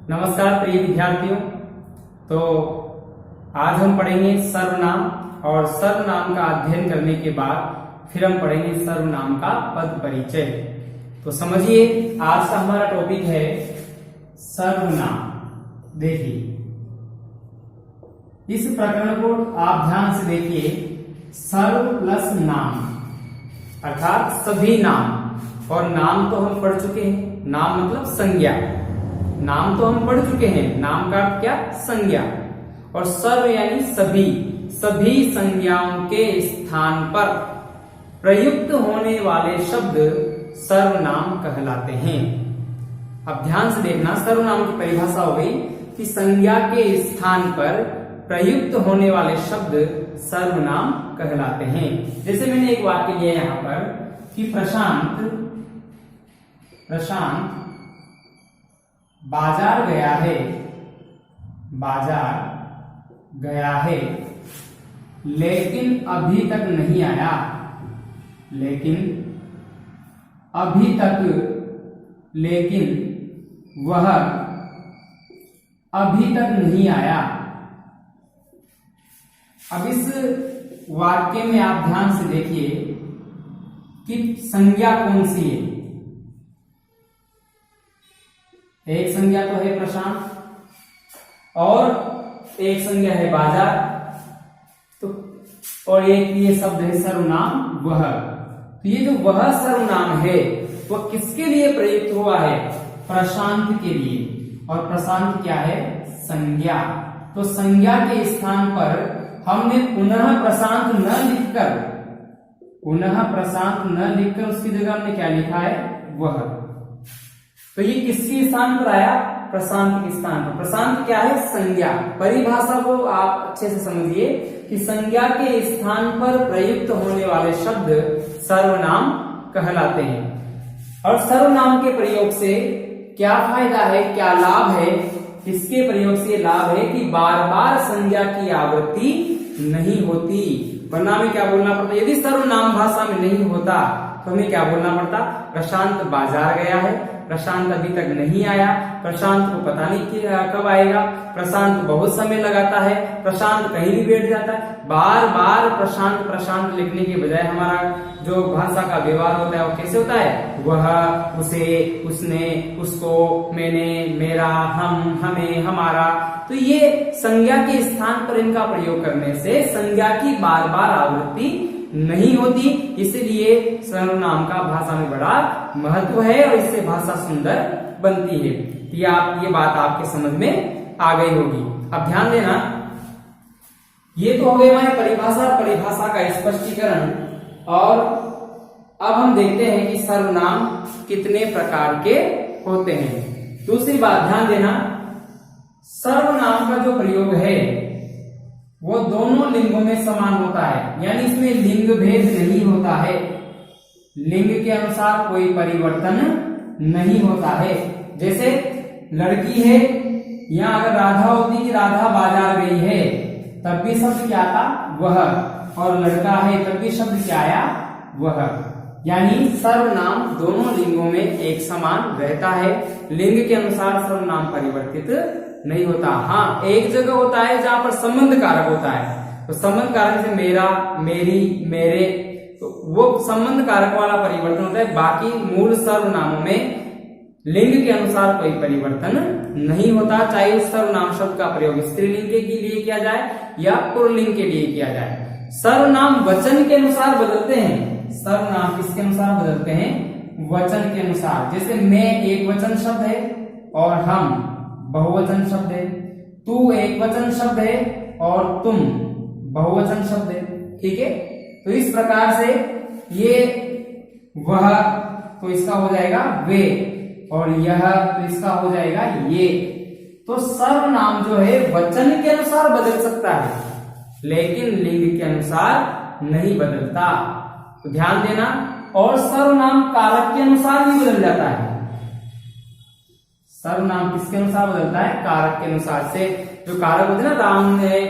नमस्कार प्रिय विद्यार्थियों। तो आज हम पढ़ेंगे सर्वनाम और सर्वनाम का अध्ययन करने के बाद फिर हम पढ़ेंगे सर्वनाम का पद परिचय। तो समझिए, आज का हमारा टॉपिक है सर्वनाम। देखिए, इस प्रकरण को आप ध्यान से देखिए। सर्व प्लस नाम अर्थात सभी नाम, और नाम तो हम पढ़ चुके हैं। नाम मतलब संज्ञा, नाम तो हम पढ़ चुके हैं। नाम का अर्थ क्या? संज्ञा। और सर्व यानी सभी, सभी संज्ञाओं के स्थान पर प्रयुक्त होने वाले शब्द सर्वनाम कहलाते हैं। अब ध्यान से देखना, सर्वनाम की परिभाषा हो गई कि संज्ञा के स्थान पर प्रयुक्त होने वाले शब्द सर्वनाम कहलाते हैं। जैसे मैंने एक वाक्य लिया यहां पर कि प्रशांत बाजार गया है, बाजार गया है लेकिन अभी तक नहीं आया, लेकिन अभी तक, लेकिन वह अभी तक नहीं आया। अब इस वाक्य में आप ध्यान से देखिए कि संज्ञा कौन सी है। एक संज्ञा तो है प्रशांत और एक संज्ञा है बाजार, तो और एक ये शब्द है सर्वनाम वह। तो ये जो वह सर्वनाम है वह किसके लिए प्रयुक्त हुआ है? प्रशांत के लिए। और प्रशांत क्या है? संज्ञा। तो संज्ञा के स्थान पर हमने पुनः प्रशांत न लिखकर उसकी जगह हमने क्या लिखा है? वह। तो ये किसके स्थान पर आया? प्रशांत के स्थान पर। प्रशांत क्या है? संज्ञा। परिभाषा को आप अच्छे से समझिए कि संज्ञा के स्थान पर प्रयुक्त होने वाले शब्द सर्वनाम कहलाते हैं। और सर्वनाम के प्रयोग से क्या फायदा है, क्या लाभ है? इसके प्रयोग से लाभ है कि बार बार संज्ञा की आवृत्ति नहीं होती। वरना में क्या बोलना पड़ता? यदि सर्वनाम भाषा में नहीं होता तो हमें क्या बोलना पड़ता? प्रशांत बाजार गया है, प्रशांत अभी तक नहीं आया, प्रशांत को पता नहीं कब आएगा, प्रशांत बहुत समय लगाता है, प्रशांत कहीं भी बैठ जाता है। बार बार प्रशांत प्रशांत लिखने के बजाय हमारा जो भाषा का व्यवहार होता है वो कैसे होता है? वह, उसे, उसने, उसको, मैंने, मेरा, हम, हमें, हमारा। तो ये संज्ञा के स्थान पर इनका प्रयोग करने से संज्ञा की बार बार आवृत्ति नहीं होती, इसलिए सर्वनाम का भाषा में बड़ा महत्व है और इससे भाषा सुंदर बनती है। ये बात आपके समझ में आ गई होगी। अब ध्यान देना, ये तो हो गई हमारी परिभाषा का स्पष्टीकरण। और अब हम देखते हैं कि सर्वनाम कितने प्रकार के होते हैं। दूसरी बात ध्यान देना, सर्वनाम का जो प्रयोग है वो दोनों लिंगों में समान होता है, यानी इसमें लिंग भेद नहीं होता है। लिंग के अनुसार कोई परिवर्तन नहीं होता है। जैसे लड़की है, यहां अगर राधा होती कि राधा बाजार गई है तब भी शब्द क्या था? वह। और लड़का है तब भी शब्द क्या आया? वह। यानी सर्वनाम दोनों लिंगों में एक समान रहता है। लिंग के अनुसार सर्वनाम परिवर्तित नहीं होता। हाँ, एक जगह होता है जहां पर संबंध कारक होता है। तो संबंध कारक से मेरा, मेरी, मेरे, तो वो संबंध कारक वाला परिवर्तन होता है। बाकी मूल सर्वनामों में लिंग के अनुसार कोई परिवर्तन नहीं होता, चाहे उस सर्वनाम शब्द का प्रयोग स्त्रीलिंग के लिए किया जाए या पुल्लिंग के लिए किया जाए। सर्वनाम वचन के अनुसार बदलते हैं। सर्वनाम किसके अनुसार बदलते हैं? वचन के अनुसार। जैसे मैं एक वचन शब्द है और हम बहुवचन शब्द है, तू एक वचन शब्द है और तुम बहुवचन शब्द है। ठीक है, तो इस प्रकार से ये वह तो इसका हो जाएगा वे, और यह तो इसका हो जाएगा ये। तो सर्वनाम जो है वचन के अनुसार बदल सकता है लेकिन लिंग के अनुसार नहीं बदलता। तो ध्यान देना। और सर्वनाम कारक के अनुसार भी बदल जाता है। सर्वनाम किसके अनुसार बदलता है? कारक के अनुसार से। जो कारक होते हैं ना, राम ने,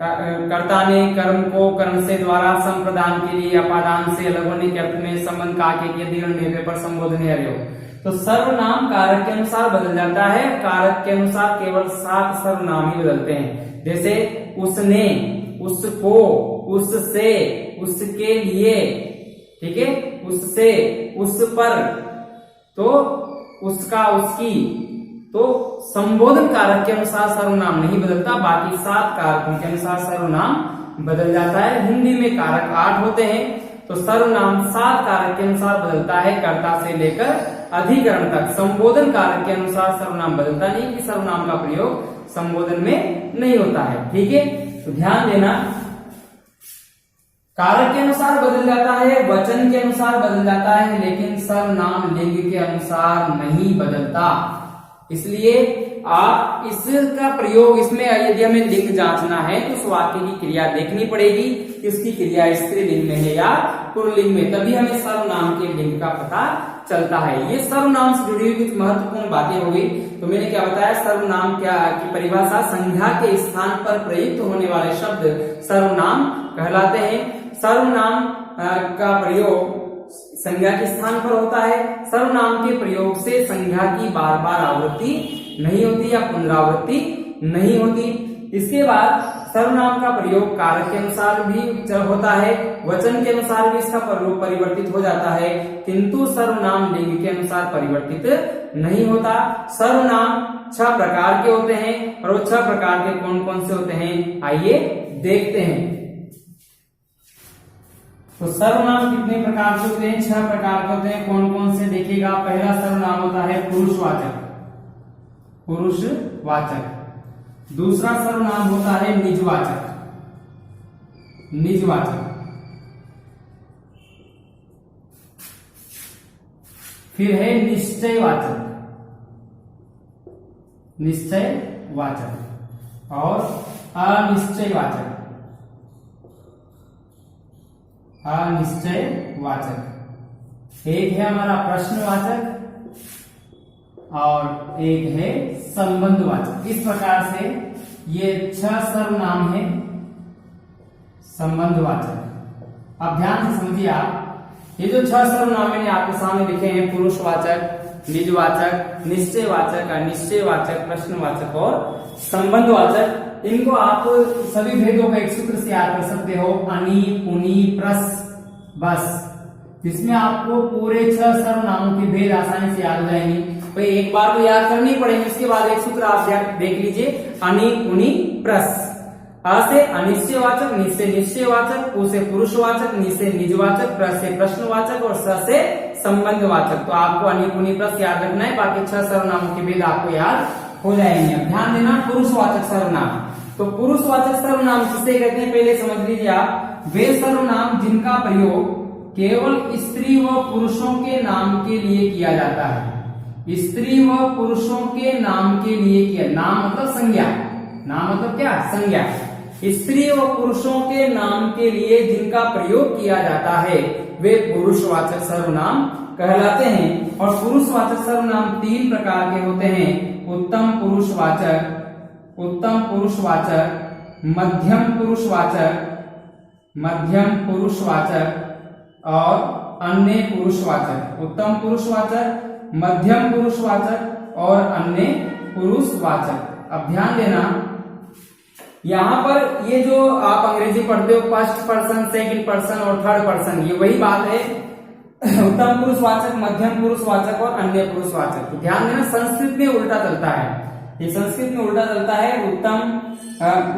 कर्ता ने कर्म को कर्ण से द्वारा संप्रदान के लिए अपादान से अलग होने के अर्थ में संबंध का के पर संबोधन है। तो सर्वनाम कारक के अनुसार बदल जाता है, कारक के अनुसार केवल 7 सर्वनाम ही बदलते हैं। जैसे उसने, उसको, उससे, उसके लिए, ठीक है, उससे, उस पर, तो उसका, उसकी। तो संबोधन कारक के अनुसार सर्वनाम नहीं बदलता, बाकी 7 कारकों के अनुसार सर्वनाम बदल जाता है। हिंदी में कारक 8 होते हैं, तो सर्वनाम 7 कारक के अनुसार बदलता है, कर्ता से लेकर अधिकरण तक। संबोधन कारक के अनुसार सर्वनाम बदलता नहीं, कि सर्वनाम का प्रयोग संबोधन में नहीं होता है, ठीक है। तो ध्यान देना, कारक के अनुसार बदल जाता है, वचन के अनुसार बदल जाता है, लेकिन सर्वनाम लिंग के अनुसार नहीं बदलता। इसलिए आप इसका प्रयोग, इसमें यदि हमें लिंग जांचना है तो उस वाक्य की क्रिया देखनी पड़ेगी कि उसकी क्रिया स्त्रीलिंग में है या पुल्लिंग में, तभी हमें सर्वनाम के लिंग का पता चलता है। ये सर्वनाम से जुड़ी हुई कुछ महत्वपूर्ण बातें हो गई। तो मैंने क्या बताया, सर्वनाम क्या की परिभाषा, संज्ञा के स्थान पर प्रयुक्त होने वाले शब्द सर्वनाम कहलाते हैं। सर्वनाम का प्रयोग संज्ञा के स्थान पर होता है। सर्वनाम के प्रयोग से संज्ञा की बार बार आवृत्ति नहीं होती या पुनरावृत्ति नहीं होती। इसके बाद सर्वनाम का प्रयोग कारक के अनुसार भी होता है, वचन के अनुसार भी इसका प्रयोग परिवर्तित हो जाता है, किंतु सर्वनाम लिंग के अनुसार परिवर्तित नहीं होता। सर्वनाम 6 प्रकार के होते हैं, और वो 6 प्रकार के कौन कौन से होते हैं, आइए देखते हैं। तो सर्वनाम कितने प्रकार के होते हैं, 6 प्रकार के होते हैं। कौन कौन से देखिएगा। पहला सर्वनाम होता है पुरुषवाचक, पुरुषवाचक। दूसरा सर्वनाम होता है निजवाचक, निजवाचक। फिर है निश्चयवाचक, निश्चयवाचक, और अनिश्चयवाचक, अनिश्चयवाचक। एक है हमारा प्रश्नवाचक और एक है संबंधवाचक। इस प्रकार से ये 6 सर्वनाम है संबंधवाचक। अब ध्यान से समझिए आप, ये जो 6 सर्वनाम मैंने आपके सामने लिखे हैं, पुरुषवाचक, निजवाचक, निश्चयवाचक, अनिश्चयवाचक, प्रश्नवाचक और संबंधवाचक, इनको आप सभी भेदों का एक सूत्र से याद कर सकते हो, अनि, पुनि, प्रस, बस, जिसमें आपको पूरे 6 सर्वनामों के भेद आसानी से याद हो जाएंगे। भाई एक बार तो याद करनी पड़ेगी, उसके बाद एक सूत्र आप देख लीजिए, अनि, पुनि, प्रस। अ से अनिश्चयवाचक, नि से निश्चयवाचक, पु से पुरुषवाचक, नि से निजवाचक, प्र से प्रश्नवाचक और स से संबंधवाचक। तो आपको अनि, पुनि, प्रस याद रखना है, बाकी 6 सर्वनामों के भेद आपको याद हो जाएंगे। ध्यान देना, पुरुषवाचक सर्वनाम। तो पुरुषवाचक सर्वनाम किसे कहते हैं, पहले समझ लीजिए आप। वे सर्वनाम जिनका प्रयोग केवल स्त्री व पुरुषों के नाम के लिए किया जाता है, स्त्री व पुरुषों के नाम के लिए किया। नाम मतलब संज्ञा, नाम मतलब क्या, संज्ञा। स्त्री व पुरुषों के नाम के लिए जिनका प्रयोग किया जाता है वे पुरुषवाचक सर्वनाम कहलाते हैं। और पुरुषवाचक सर्वनाम 3 प्रकार के होते हैं, उत्तम पुरुषवाचक, उत्तम पुरुषवाचक, मध्यम पुरुषवाचक, मध्यम पुरुषवाचक और अन्य पुरुषवाचक। उत्तम पुरुषवाचक, मध्यम पुरुषवाचक और अन्य पुरुषवाचक। अब ध्यान देना, यहां पर ये जो आप अंग्रेजी पढ़ते हो, फर्स्ट पर्सन, सेकंड पर्सन और थर्ड पर्सन, ये वही बात है। उत्तम पुरुषवाचक, मध्यम पुरुषवाचक और अन्य पुरुषवाचक। तो ध्यान देना, संस्कृत में उल्टा चलता है, ये संस्कृत में उल्टा चलता है।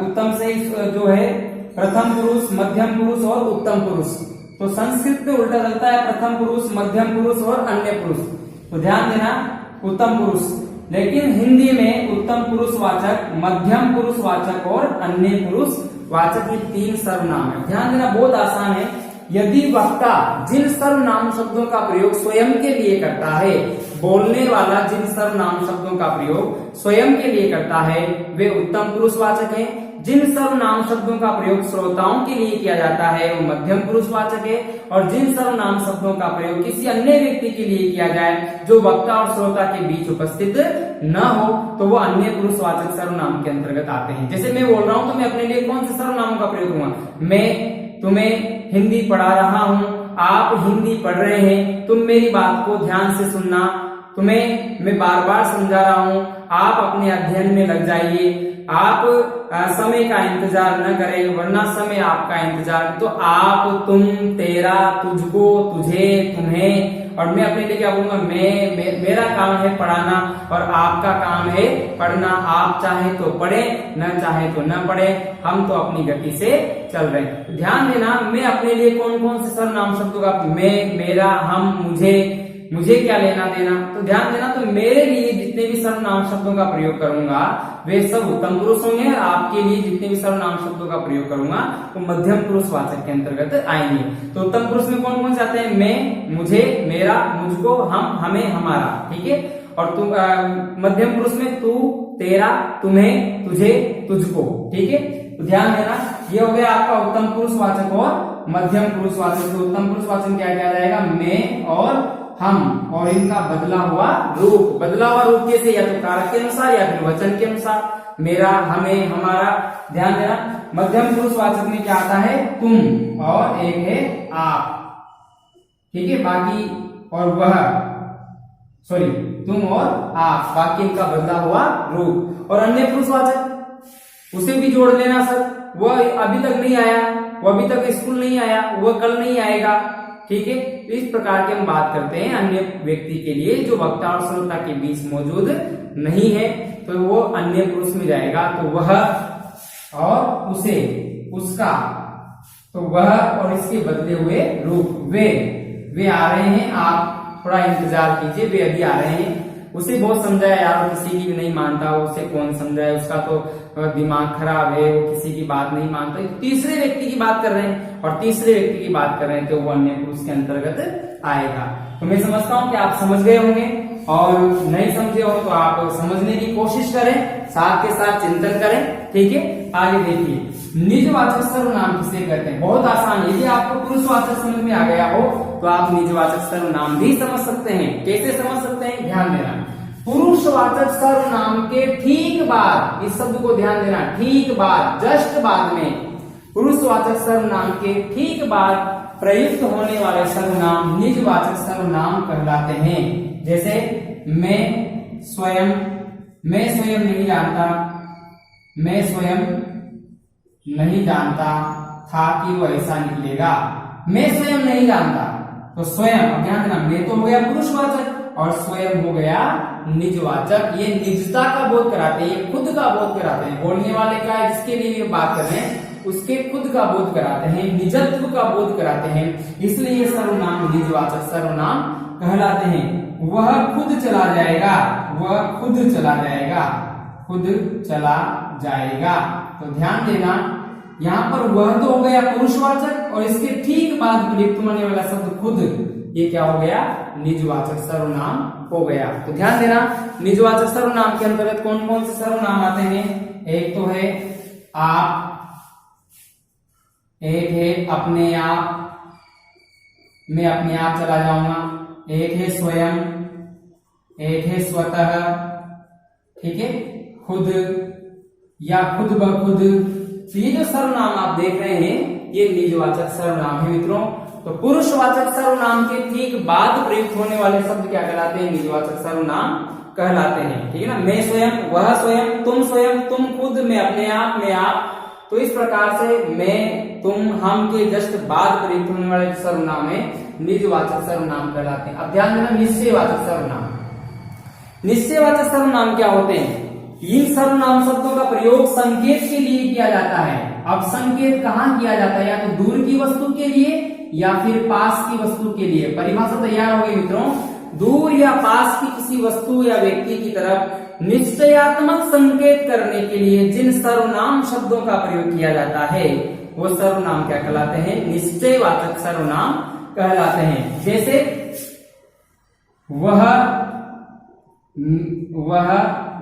उत्तम से जो है प्रथम पुरुष, मध्यम पुरुष और उत्तम पुरुष। तो संस्कृत में उल्टा चलता है, प्रथम पुरुष, मध्यम पुरुष और अन्य पुरुष। तो ध्यान देना, उत्तम पुरुष। लेकिन हिंदी में उत्तम पुरुषवाचक, मध्यम पुरुषवाचक और अन्य पुरुषवाचक, ये 3 सर्वनाम है। ध्यान देना, बहुत आसान है। यदि वक्ता जिन सर्वनाम शब्दों का प्रयोग स्वयं के लिए करता है, बोलने वाला जिन सर्वनाम शब्दों का प्रयोग स्वयं के लिए करता है, वे उत्तम पुरुषवाचक हैं। जिन सर्वनाम शब्दों का प्रयोग श्रोताओं के लिए किया जाता है वो मध्यम पुरुषवाचक है। और जिन सर्वनाम शब्दों का प्रयोग किसी अन्य व्यक्ति के लिए किया जाए जो वक्ता और श्रोता के बीच उपस्थित न हो, तो वो अन्य पुरुषवाचक सर्वनाम के अंतर्गत आते हैं। जैसे मैं बोल रहा हूं तो मैं अपने लिए कौन से सर्वनामों का प्रयोग करूंगा, मैं तुम्हें हिंदी पढ़ा रहा हूं, आप हिंदी पढ़ रहे हैं, तुम मेरी बात को ध्यान से सुनना, तुम्हें मैं बार बार समझा रहा हूं, आप अपने अध्ययन में लग जाइए, आप समय का इंतजार न करें वरना समय आपका इंतजार। तो आप, तुम, तेरा, तुझको, तुझे, तुम्हें, और मैं अपने लिए क्या बोलूंगा, मेरा काम है पढ़ाना और आपका काम है पढ़ना। आप चाहे तो पढ़े, न चाहे तो न पढ़े, हम तो अपनी गति से चल रहे हैं। ध्यान देना, मैं अपने लिए कौन कौन से सर्वनाम शब्दों का, मैं, मेरा, हम, मुझे क्या लेना देना। तो ध्यान देना, तो मेरे लिए जितने भी सर्वनाम शब्दों का प्रयोग करूंगा वे सब उत्तम पुरुष होंगे, और आपके लिए जितने भी सर्वनाम शब्दों का प्रयोग करूंगा वो तो मध्यम पुरुष वाचक के अंतर्गत आएंगे। तो उत्तम पुरुष में कौन कौन से आते हैं, मैं, मुझे, मेरा, मुझको, हम, हमें, हमारा, ठीक है। और तुम, मध्यम पुरुष में तू, तेरा, तुम्हें, तुझे, तुझको, ठीक है। तो ध्यान देना, ये हो गया आपका उत्तम पुरुष वाचक और मध्यम पुरुष वाचक। तो उत्तम पुरुष वाचक क्या क्या रहेगा, मैं और हम, और इनका बदला हुआ रूप। बदला हुआ रूप कैसे, या तो कारक के अनुसार या फिर वचन के अनुसार, मेरा, हमें, हमारा। ध्यान देना, मध्यम पुरुष वाचक में क्या आता है, तुम, और एक है आप, ठीक है। बाकी और वह, सॉरी, तुम और आप, बाकी इनका बदला हुआ रूप। और अन्य पुरुषवाचक उसे भी जोड़ लेना सर, वह अभी तक नहीं आया, वो अभी तक स्कूल नहीं आया, वह कल नहीं आएगा, ठीक है। इस प्रकार की हम बात करते हैं अन्य व्यक्ति के लिए जो वक्ता और श्रोता के बीच मौजूद नहीं है, तो वो अन्य पुरुष में जाएगा। तो वह और उसे, उसका, तो वह और इसके बदले हुए रूप, वे आ रहे हैं, आप थोड़ा इंतजार कीजिए, वे अभी आ रहे हैं। उसे बहुत समझाया यार, किसी की भी नहीं मानता, उसे कौन समझाए, उसका तो दिमाग खराब है, वो किसी की बात नहीं मानता। तीसरे व्यक्ति की बात कर रहे हैं, और तीसरे व्यक्ति की बात कर रहे हैं, तो वो अन्य पुरुष के अंतर्गत आएगा। तो मैं समझता हूं कि आप समझ गए होंगे, और नहीं समझे हो तो आप समझने की कोशिश करें, साथ के साथ चिंतन करें, ठीक है। आगे देखिए, निजवाचक सर्वनाम किसे कहते हैं, बहुत आसान है। यदि आपको पुरुषवाचक समझ में आ गया हो तो आप निजवाचक सर्वनाम भी समझ सकते हैं। कैसे समझ सकते हैं, ध्यान देना, पुरुषवाचक सर्वनाम के ठीक बाद, इस शब्द को ध्यान देना, ठीक बाद, जस्ट बाद में, पुरुषवाचक सर्वनाम के ठीक बाद प्रयुक्त होने वाले सर्वनाम निजवाचक सर्वनाम कहलाते हैं। जैसे मैं स्वयं नहीं जानता, मैं स्वयं नहीं जानता था कि वो ऐसा निकलेगा। मैं स्वयं नहीं जानता, तो स्वयं, अब ध्यान देना, मैं तो हो गया पुरुषवाचक और स्वयं हो गया निजवाचक। ये निजता का बोध कराते हैं, ये खुद का बोध कराते हैं। बोलने वाले का है जिसके लिए ये बात कर रहे हैं, उसके खुद का बोध कराते हैं, निजत्व का बोध कराते हैं, इसलिए ये सर्वनाम निजवाचक सर्वनाम कहलाते हैं। वह खुद चला जाएगा, वह खुद चला जाएगा, खुद चला जाएगा। तो ध्यान देना, यहाँ पर वह तो हो गया पुरुषवाचक, और इसके ठीक बाद प्रयुक्त होने वाला शब्द खुद, ये क्या हो गया, निजवाचक सर्वनाम हो गया। तो ध्यान देना, निजवाचक सर्वनाम के अंतर्गत कौन कौन से सर्वनाम आते हैं, एक तो है आप, एक है अपने आप, मैं अपने आप चला जाऊंगा, एक है स्वयं, एक है स्वतः, ठीक है, खुद या खुद ब खुद। तो ये जो सर्वनाम आप देख रहे हैं ये निजवाचक सर्वनाम है मित्रों। तो पुरुषवाचक सर्वनाम के ठीक बाद प्रयुक्त होने वाले शब्द क्या कहलाते हैं, निजवाचक सर्वनाम कहलाते हैं, ठीक है ना। मैं स्वयं, वह स्वयं, तुम खुद, मैं अपने आप, मैं आप। तो इस प्रकार से मैं, तुम, हम के जस्ट बाद प्रयुक्त होने वाले सर्वनाम है निजवाचक सर्वनाम कहलाते हैं। अब ध्यान देना, निश्चयवाचक सर्वनाम, निश्चयवाचक सर्वनाम क्या होते हैं, इन सर्वनाम शब्दों का प्रयोग संकेत के लिए किया जाता है। अब संकेत कहाँ किया जाता है, या तो दूर की वस्तु के लिए या फिर पास की वस्तु के लिए। परिभाषा तैयार हो गई मित्रों, दूर या पास की किसी वस्तु या व्यक्ति की तरफ निश्चयात्मक संकेत करने के लिए जिन सर्वनाम शब्दों का प्रयोग किया जाता है वो सर्वनाम क्या कहलाते हैं, निश्चयवाचक सर्वनाम कहलाते हैं। जैसे वह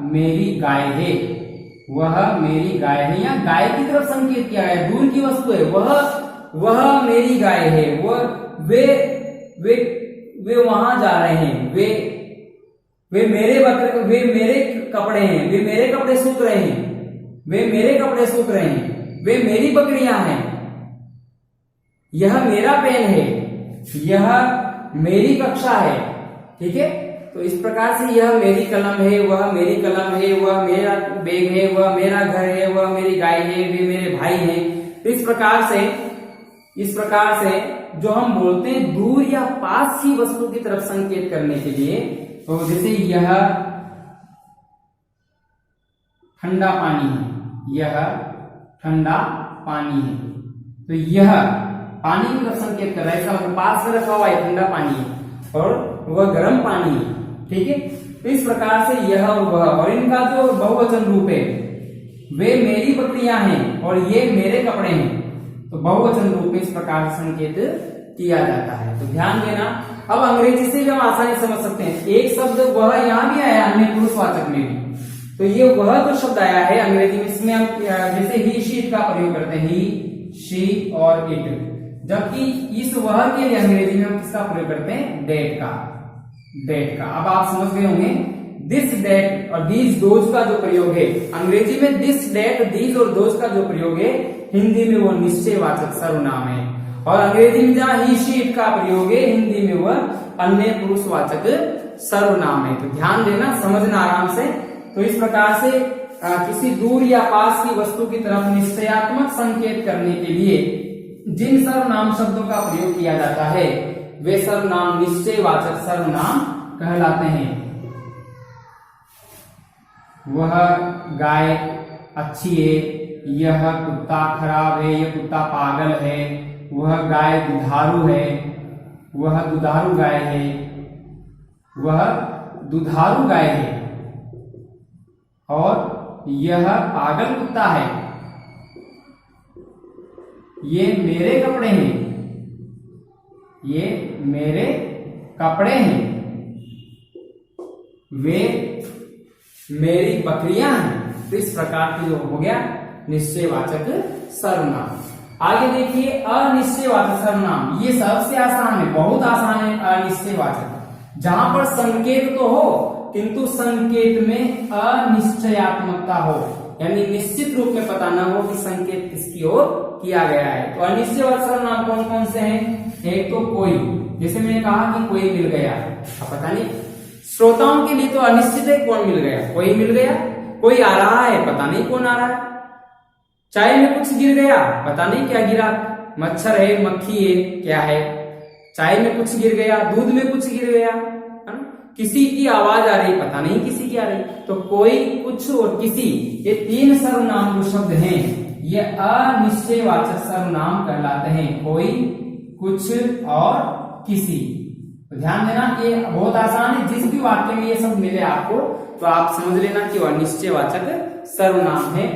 मेरी गाय है, वह मेरी गाय है, या गाय की तरफ संकेत किया गया, दूर की वस्तु है, वह मेरी गाय है, वे वहां जा रहे हैं, वे मेरे कपड़े हैं, वे मेरे कपड़े सूख रहे हैं, वे मेरे कपड़े सूख रहे हैं, वे मेरी बकरियां हैं, यह मेरा पेन है, यह मेरी कक्षा है, ठीक है। तो इस प्रकार से यह मेरी कलम है, वह मेरी कलम है, वह मेरा बैग है, वह मेरा घर है, वह मेरी गाय है, वे मेरे भाई हैं। तो इस प्रकार से जो हम बोलते हैं दूर या पास की वस्तु की तरफ संकेत करने के लिए, तो जैसे यह ठंडा पानी है, यह ठंडा पानी है, तो यह पानी की तरफ संकेत कर रहा है, इसका मतलब पास में रखा हुआ है ठंडा पानी है और वह गर्म पानी है। ठीक है, तो इस प्रकार से यह और वह, और इनका जो बहुवचन रूप है, वे मेरी बकरियां हैं और ये मेरे कपड़े हैं, तो बहुवचन रूप में इस प्रकार से संकेत किया जाता है। तो ध्यान देना। अब अंग्रेजी से भी हम आसानी समझ सकते हैं। एक शब्द वह यहां भी आया अन्य पुरुषवाचक में भी, तो ये वह जो शब्द आया है अंग्रेजी में, इसमें हम जैसे ही शी का प्रयोग करते हैं, ही शी और इट, जबकि इस वह के लिए अंग्रेजी में हम किसका प्रयोग करते हैं, डेट का। अब आप समझ गए होंगे दिस डेट और दीज दोज का जो प्रयोग है अंग्रेजी में, दिस डेट दीज और दोज का जो प्रयोग है हिंदी में वो निश्चयवाचक सर्वनाम है, और अंग्रेजी में जहां ही शी इट का प्रयोग है हिंदी में वह अन्य पुरुषवाचक सर्वनाम है। तो ध्यान देना, समझना आराम से। तो इस प्रकार से किसी दूर या पास की वस्तु की तरफ निश्चयात्मक संकेत करने के लिए जिन सर्वनाम शब्दों का प्रयोग किया जाता है वे सर्वनाम निश्चयवाचक सर्वनाम कहलाते हैं। वह गाय अच्छी है, यह कुत्ता खराब है, यह कुत्ता पागल है, वह गाय दुधारू है, वह दुधारू गाय है, वह दुधारू गाय है, और यह पागल कुत्ता है, ये मेरे कपड़े हैं, ये मेरे कपड़े हैं, वे मेरी बकरियां हैं। तो इस प्रकार की जो हो गया निश्चयवाचक सर्वनाम। आगे देखिए अनिश्चयवाचक सर्वनाम, ये सबसे आसान है, बहुत आसान है अनिश्चयवाचक, जहां पर संकेत तो हो किंतु संकेत में अनिश्चयात्मकता हो, यानी निश्चित रूप में पता ना हो कि संकेत किसकी ओर किया गया है। तो अनिश्चयवाचक सर्वनाम कौन कौन से हैं? एक तो कोई, जैसे मैंने कहा कि कोई मिल गया, अब पता नहीं, श्रोताओं के लिए तो अनिश्चित है कौन मिल गया, कोई मिल गया। कोई आ रहा है, पता नहीं कौन आ रहा है। चाय में कुछ गिर गया, पता नहीं क्या गिरा, मच्छर है, मक्खी है, क्या है। चाय में कुछ गिर गया, दूध में कुछ गिर गया, है ना? किसी की आवाज आ रही, पता नहीं किसी की आ रही। तो कोई, कुछ और किसी, ये तीन सर्वनाम जो शब्द हैं ये अनिश्चयवाचक सर्वनाम कहलाते हैं। कोई, कुछ और किसी। तो ध्यान देना, ये बहुत आसान है, जिस भी वाक्य में ये सब मिले आपको तो आप समझ लेना कि वह निश्चयवाचक सर्वनाम है।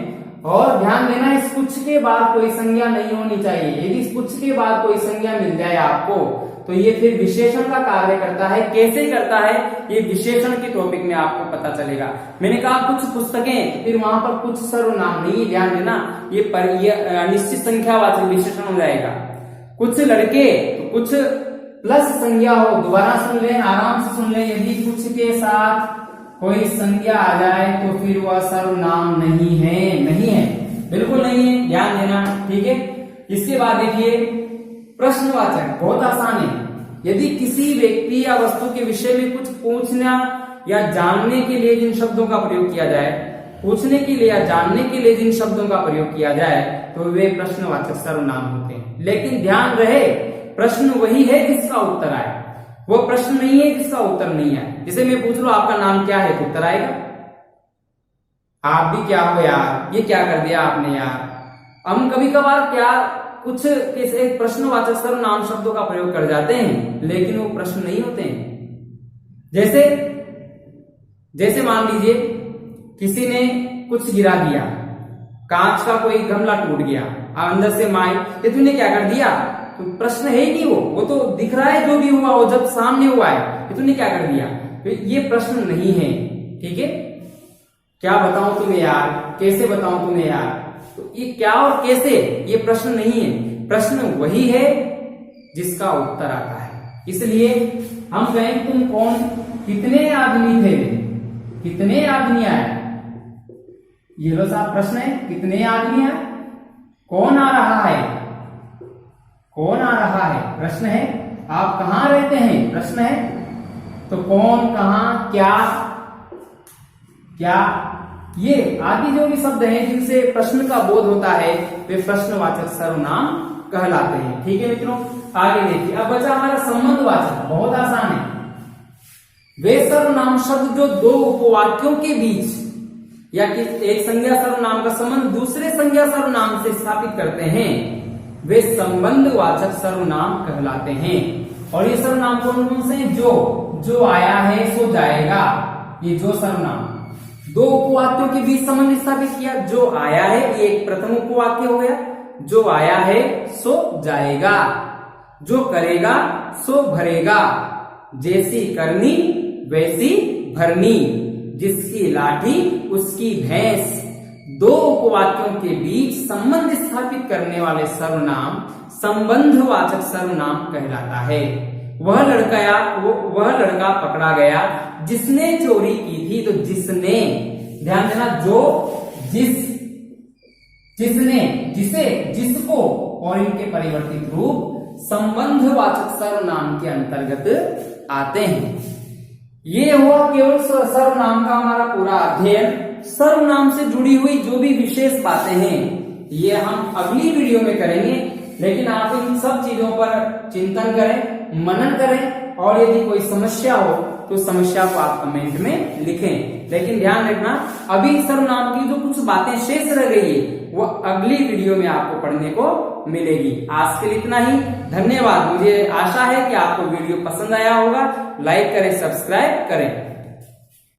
और ध्यान देना, इस कुछ के बाद कोई संज्ञा नहीं होनी चाहिए। यदि इस कुछ के बाद कोई संज्ञा मिल जाए आपको तो ये फिर विशेषण का कार्य करता है। कैसे करता है ये विशेषण के टॉपिक में आपको पता चलेगा। मैंने कहा कुछ पुस्तकें, फिर वहां पर कुछ सर्वनाम नहीं, ध्यान देना, ये निश्चित संख्यावाचक विशेषण हो जाएगा। कुछ लड़के, तो कुछ प्लस संज्ञा हो, दोबारा सुन लें, आराम से सुन लें। यदि कुछ के साथ कोई संज्ञा आ जाए तो फिर वह सर्वनाम नहीं है, नहीं है, बिल्कुल नहीं है, ध्यान देना, ठीक है। इसके बाद देखिए प्रश्नवाचक, बहुत आसान है। यदि किसी व्यक्ति या वस्तु के विषय में कुछ पूछना या जानने के लिए जिन शब्दों का प्रयोग किया जाए, पूछने के लिए या जानने के लिए जिन शब्दों का प्रयोग किया जाए तो वे प्रश्नवाचक सर्वनाम होते हैं। लेकिन ध्यान रहे, प्रश्न वही है जिसका उत्तर आए, वो प्रश्न नहीं है जिसका उत्तर नहीं आए। जैसे मैं पूछ लूं आपका नाम क्या है, तो उत्तर आएगा आप भी क्या हो यार, ये क्या कर दिया आपने यार। हम कभी कभार क्या कुछ ऐसे प्रश्नवाचक सर्वनाम शब्दों का प्रयोग कर जाते हैं लेकिन वो प्रश्न नहीं होते हैं। जैसे मान लीजिए किसी ने कुछ गिरा दिया, कांच का कोई गमला टूट गया, अंदर से माई, ये तूने क्या कर दिया, तो प्रश्न है ही नहीं, वो तो दिख रहा है जो भी हुआ, वो जब सामने हुआ है, ये तूने क्या कर दिया, तो ये प्रश्न नहीं है, ठीक है। क्या बताऊं तुम्हें यार, कैसे बताऊं तुम्हें यार, तो ये क्या और कैसे, ये प्रश्न नहीं है। प्रश्न वही है जिसका उत्तर आता है। इसलिए हम कहें तुम कौन, कितने आदमी थे, कितने आदमी आए, ये लो साहब प्रश्न है, कितने आदमी आए। कौन आ रहा है, कौन आ रहा है, प्रश्न है। आप कहां रहते हैं, प्रश्न है। तो कौन, कहां, क्या, क्या, ये आदि जो भी शब्द हैं जिनसे प्रश्न का बोध होता है वे प्रश्नवाचक सर्वनाम कहलाते हैं। ठीक है मित्रों, आगे देखिए। अब बचा हमारा संबंधवाचक, बहुत आसान है। वे सर्वनाम शब्द जो दो उपवाक्यों के बीच या एक संज्ञा सर्वनाम का संबंध दूसरे संज्ञा सर्वनाम से स्थापित करते हैं वे संबंधवाचक सर्वनाम कहलाते हैं। और ये सर्वनाम कौन कौन से हैं? जो आया है सो जाएगा, ये जो सर्वनाम दो उपवाक्यों के बीच संबंध स्थापित किया, जो आया है, ये एक प्रथम उपवाक्य हो गया, जो आया है सो जाएगा, जो करेगा सो भरेगा, जैसी करनी वैसी भरनी, जिसकी लाठी उसकी भैंस। दो उपवाक्यों के बीच संबंध स्थापित करने वाले सर्वनाम संबंधवाचक सर्वनाम कहलाता है। वह लड़का पकड़ा गया जिसने चोरी की थी, तो जिसने, ध्यान देना, जो, जिसने, जिसे, जिसको और इनके परिवर्तित रूप संबंधवाचक सर्वनाम के अंतर्गत आते हैं। ये हुआ केवल सर्वनाम का हमारा पूरा अध्ययन। सर्वनाम से जुड़ी हुई जो भी विशेष बातें हैं ये हम अगली वीडियो में करेंगे, लेकिन आप इन सब चीजों पर चिंतन करें, मनन करें, और यदि कोई समस्या हो तो समस्या को आप कमेंट में लिखें। लेकिन ध्यान रखना, अभी सर्वनाम की जो कुछ बातें शेष रह गई है वो अगली वीडियो में आपको पढ़ने को मिलेगी। आज के लिए इतना ही, धन्यवाद। मुझे आशा है कि आपको वीडियो पसंद आया होगा। लाइक करें, सब्सक्राइब करें।